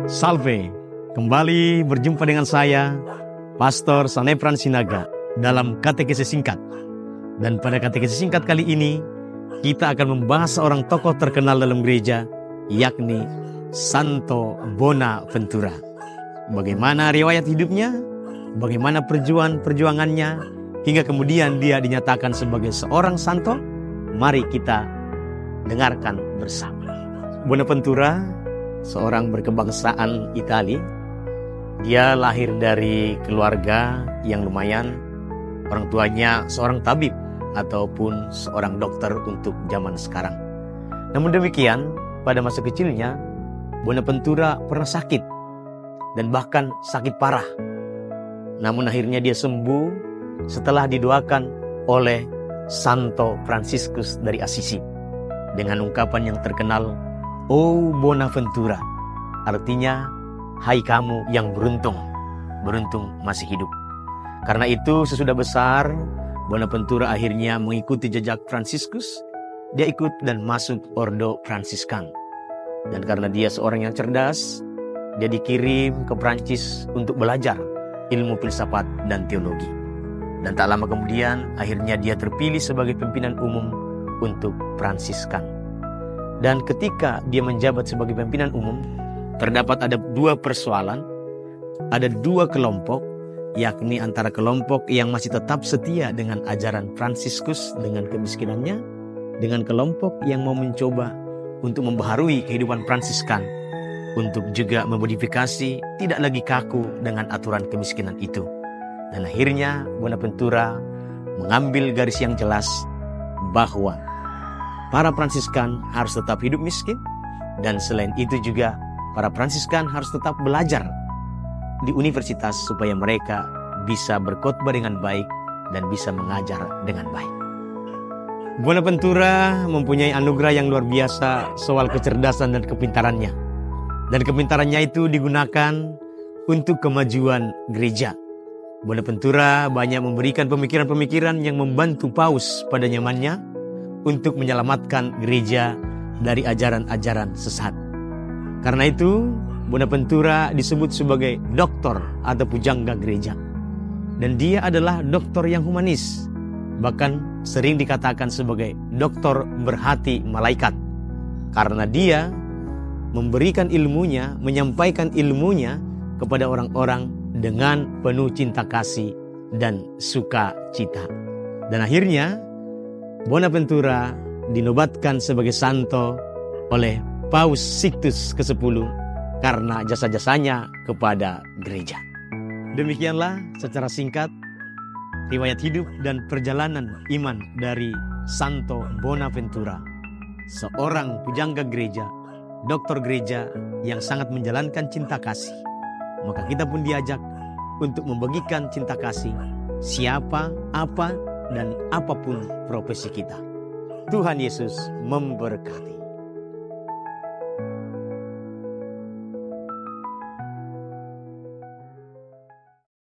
Salve, kembali berjumpa dengan saya, Pastor Sanepran Sinaga, dalam katekesi singkat. Dan pada katekesi singkat kali ini, kita akan membahas seorang tokoh terkenal dalam gereja, yakni Santo Bonaventura. Bagaimana riwayat hidupnya, bagaimana perjuangannya, hingga kemudian dia dinyatakan sebagai seorang santo. Mari kita dengarkan bersama. Bonaventura, seorang berkebangsaan Italia. Dia lahir dari keluarga yang lumayan. Orang tuanya seorang tabib ataupun seorang dokter untuk zaman sekarang. Namun demikian, pada masa kecilnya, Bonaventura pernah sakit dan bahkan sakit parah. Namun akhirnya dia sembuh setelah didoakan oleh Santo Fransiskus dari Assisi dengan ungkapan yang terkenal, "O Bonaventura," artinya, "Hai kamu yang beruntung masih hidup." Karena itu sesudah besar, Bonaventura akhirnya mengikuti jejak Fransiskus. Dia ikut dan masuk Ordo Fransiskan. Dan karena dia seorang yang cerdas, dia dikirim ke Prancis untuk belajar ilmu filsafat dan teologi. Dan tak lama kemudian, akhirnya dia terpilih sebagai pimpinan umum untuk Fransiskan. Dan ketika dia menjabat sebagai pimpinan umum, terdapat ada dua persoalan, ada dua kelompok, yakni antara kelompok yang masih tetap setia dengan ajaran Fransiskus dengan kemiskinannya, dengan kelompok yang mau mencoba untuk membaharui kehidupan Fransiskan, untuk juga memodifikasi, tidak lagi kaku dengan aturan kemiskinan itu. Dan akhirnya Bonaventura mengambil garis yang jelas bahwa para Fransiskan harus tetap hidup miskin, dan selain itu juga para Fransiskan harus tetap belajar di universitas supaya mereka bisa berkhotbah dengan baik dan bisa mengajar dengan baik. Bonaventura mempunyai anugerah yang luar biasa soal kecerdasan dan kepintarannya. Dan kepintarannya itu digunakan untuk kemajuan gereja. Bonaventura banyak memberikan pemikiran-pemikiran yang membantu Paus pada zamannya untuk menyelamatkan gereja dari ajaran-ajaran sesat. Karena itu, Bonaventura disebut sebagai doktor atau pujangga gereja. Dan dia adalah doktor yang humanis. Bahkan sering dikatakan sebagai doktor berhati malaikat. Karena dia memberikan ilmunya, menyampaikan ilmunya kepada orang-orang dengan penuh cinta kasih dan sukacita. Dan akhirnya, Bonaventura dinobatkan sebagai santo oleh Paus Sixtus ke-10 karena jasa-jasanya kepada gereja. Demikianlah secara singkat riwayat hidup dan perjalanan iman dari Santo Bonaventura, seorang pujangga gereja, dokter gereja yang sangat menjalankan cinta kasih. Maka kita pun diajak untuk membagikan cinta kasih siapa, apa, dan apapun profesi kita. Tuhan Yesus memberkati.